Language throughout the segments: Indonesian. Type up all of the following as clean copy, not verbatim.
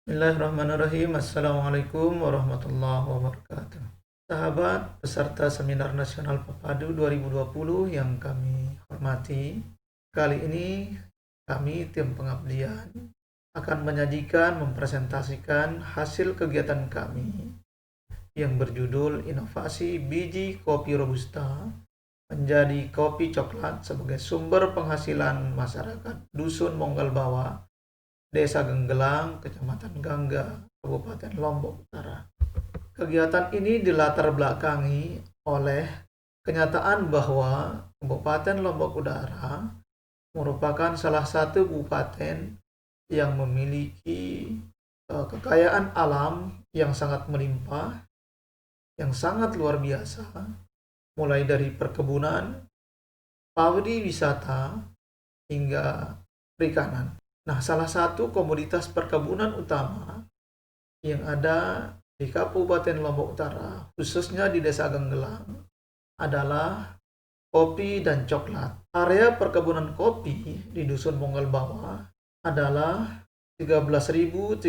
Bismillahirrahmanirrahim. Assalamualaikum warahmatullahi wabarakatuh. Sahabat peserta Seminar Nasional Pepadu 2020 yang kami hormati, kali ini kami tim pengabdian akan menyajikan mempresentasikan hasil kegiatan kami yang berjudul Inovasi Biji Kopi Robusta menjadi kopi coklat sebagai sumber penghasilan masyarakat Dusun Monggal Bawah, Desa Genggelang, Kecamatan Gangga, Kabupaten Lombok Utara. Kegiatan ini dilatar belakangi oleh kenyataan bahwa Kabupaten Lombok Utara merupakan salah satu kabupaten yang memiliki kekayaan alam yang sangat melimpah, yang sangat luar biasa, mulai dari perkebunan, pariwisata, hingga perikanan. Nah, salah satu komoditas perkebunan utama yang ada di Kabupaten Lombok Utara, khususnya di Desa Genggelang, adalah kopi dan coklat. Area perkebunan kopi di Dusun Monggal Bawah adalah 13.375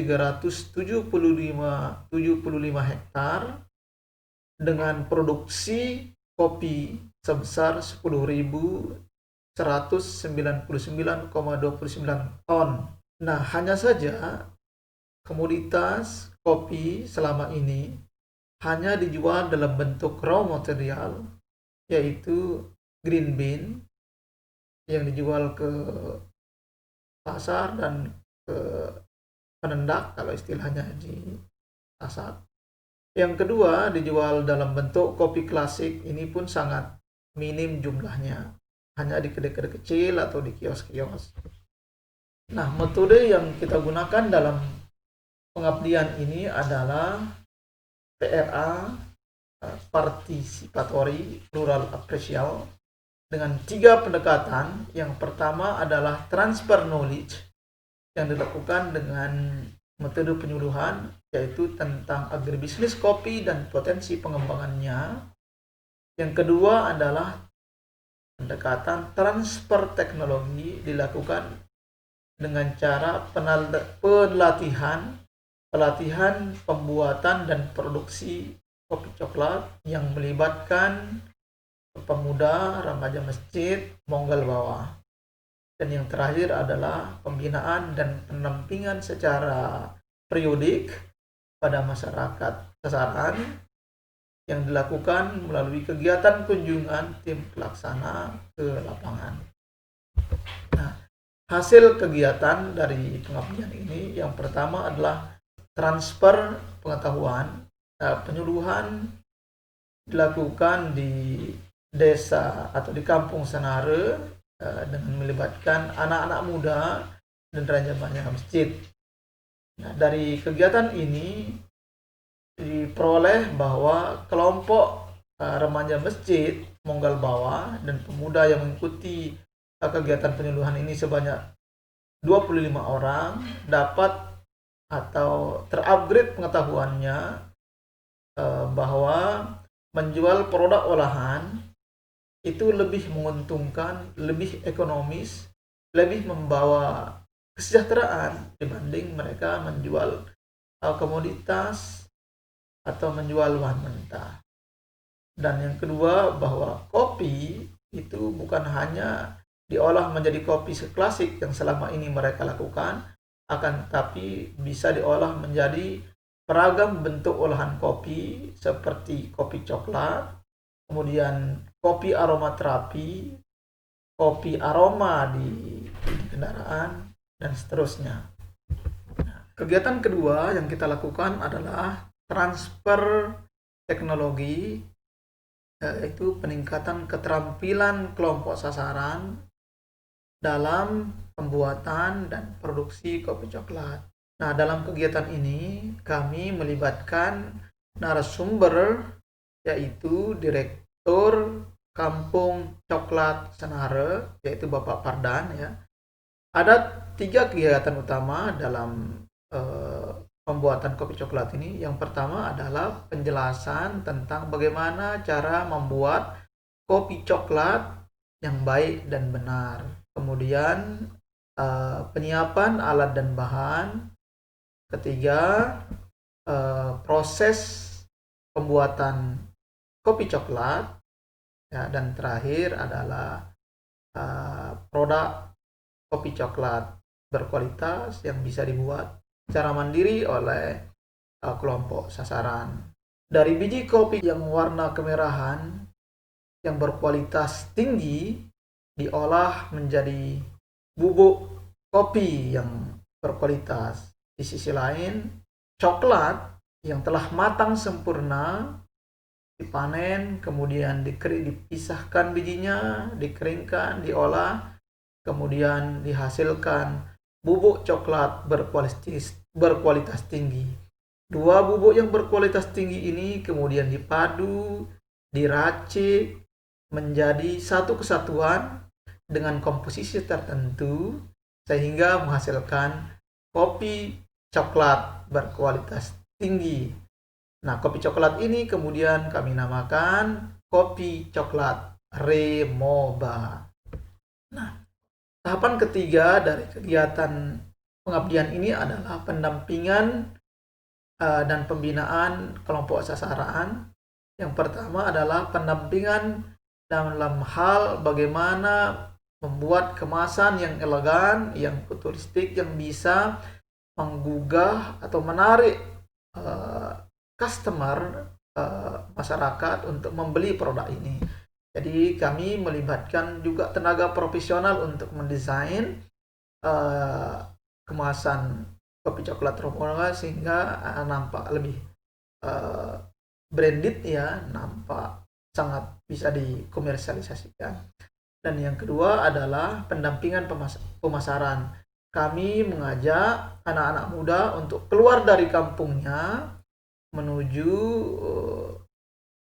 hektar dengan produksi kopi sebesar 10.199,29 ton. Nah, hanya saja komoditas kopi selama ini hanya dijual dalam bentuk raw material, yaitu green bean yang dijual ke pasar dan ke penendak kalau istilahnya di pasar. Yang kedua, dijual dalam bentuk kopi klasik, ini pun sangat minim jumlahnya, hanya di kedai-kedai kecil atau di kios-kios. Nah, metode yang kita gunakan dalam pengabdian ini adalah PRA, Participatory Rural Appraisal, dengan 3 pendekatan. Yang pertama adalah transfer knowledge yang dilakukan dengan metode penyuluhan, yaitu tentang agribisnis kopi dan potensi pengembangannya. Yang kedua adalah pendekatan transfer teknologi, dilakukan dengan cara pelatihan pembuatan dan produksi kopi coklat yang melibatkan pemuda remaja masjid Monggal Bawah. Dan yang terakhir adalah pembinaan dan pendampingan secara periodik pada masyarakat sasaran yang dilakukan melalui kegiatan kunjungan tim pelaksana ke lapangan. Nah, hasil kegiatan dari pengabdian ini yang pertama adalah transfer pengetahuan. Penyuluhan dilakukan di desa atau di kampung Senare dengan melibatkan anak-anak muda dan remaja masjid. Nah, dari kegiatan ini diperoleh bahwa kelompok remaja masjid Monggal Bawah dan pemuda yang mengikuti kegiatan penyuluhan ini sebanyak 25 orang dapat atau terupgrade pengetahuannya bahwa menjual produk olahan itu lebih menguntungkan, lebih ekonomis, lebih membawa kesejahteraan dibanding mereka menjual komoditas atau menjual bahan mentah. Dan yang kedua, bahwa kopi itu bukan hanya diolah menjadi kopi klasik yang selama ini mereka lakukan, akan tetapi bisa diolah menjadi beragam bentuk olahan kopi seperti kopi coklat, kemudian kopi aromaterapi, kopi aroma di kendaraan, dan seterusnya. Nah, kegiatan kedua yang kita lakukan adalah transfer teknologi, yaitu peningkatan keterampilan kelompok sasaran dalam pembuatan dan produksi kopi coklat. Nah, dalam kegiatan ini kami melibatkan narasumber, yaitu Direktur Kampung Coklat Senare, yaitu Bapak Pardan ya. Ada 3 kegiatan utama dalam pembuatan kopi coklat ini. Yang pertama adalah penjelasan tentang bagaimana cara membuat kopi coklat yang baik dan benar. Kemudian penyiapan alat dan bahan, Ketiga, proses pembuatan kopi coklat, ya, dan terakhir adalah produk kopi coklat berkualitas yang bisa dibuat secara mandiri oleh kelompok sasaran. Dari biji kopi yang warna kemerahan yang berkualitas tinggi diolah menjadi bubuk kopi yang berkualitas. Di sisi lain, coklat yang telah matang sempurna dipanen, kemudian dipisahkan bijinya, dikeringkan, diolah, kemudian dihasilkan bubuk coklat berkualitas tinggi. Dua bubuk yang berkualitas tinggi ini kemudian dipadu, diracik menjadi satu kesatuan dengan komposisi tertentu sehingga menghasilkan kopi coklat berkualitas tinggi. Nah, kopi coklat ini kemudian kami namakan kopi coklat Remoba. Nah, tahapan ketiga dari kegiatan pengabdian ini adalah pendampingan dan pembinaan kelompok sasaran. Yang pertama adalah pendampingan dalam hal bagaimana membuat kemasan yang elegan, yang futuristik, yang bisa menggugah atau menarik customer, masyarakat untuk membeli produk ini. Jadi kami melibatkan juga tenaga profesional untuk mendesain kemasan kopi coklat Remoba sehingga nampak lebih branded, ya, nampak sangat bisa dikomersialisasikan. Dan yang kedua adalah pendampingan pemasaran. Kami mengajak anak-anak muda untuk keluar dari kampungnya menuju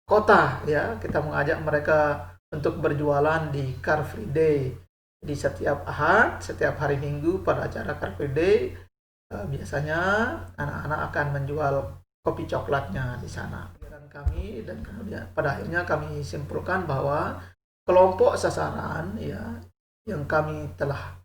kota, ya. Kita mengajak mereka untuk berjualan di Car Free Day. Di setiap Ahad, setiap hari Minggu pada acara Car Free Day, biasanya anak-anak akan menjual kopi coklatnya di sana. Kami dan kemudian pada akhirnya kami simpulkan bahwa kelompok sasaran, ya, yang kami telah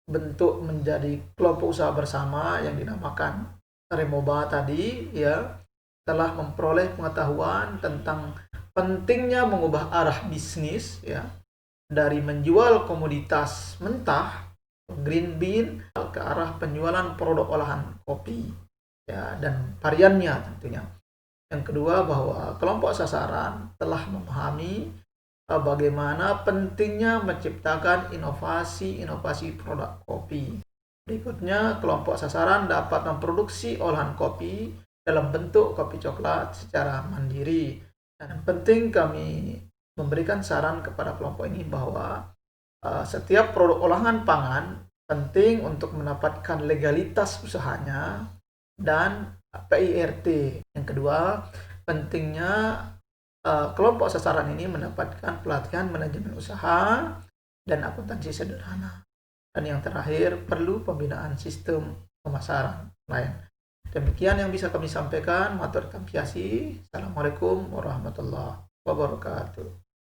bentuk menjadi kelompok usaha bersama yang dinamakan Remoba tadi, ya, telah memperoleh pengetahuan tentang pentingnya mengubah arah bisnis, ya, dari menjual komoditas mentah green bean ke arah penjualan produk olahan kopi, ya, dan variannya tentunya. Yang kedua, bahwa kelompok sasaran telah memahami bagaimana pentingnya menciptakan inovasi produk kopi. Berikutnya, kelompok sasaran dapat memproduksi olahan kopi dalam bentuk kopi coklat secara mandiri. Dan penting kami memberikan saran kepada kelompok ini bahwa setiap produk olahan pangan penting untuk mendapatkan legalitas usahanya dan PIRT. Yang kedua, pentingnya kelompok sasaran ini mendapatkan pelatihan manajemen usaha dan akuntansi sederhana. Dan yang terakhir, perlu pembinaan sistem pemasaran lain. Demikian yang bisa kami sampaikan. Matur tampiasi. Assalamualaikum warahmatullahi wabarakatuh.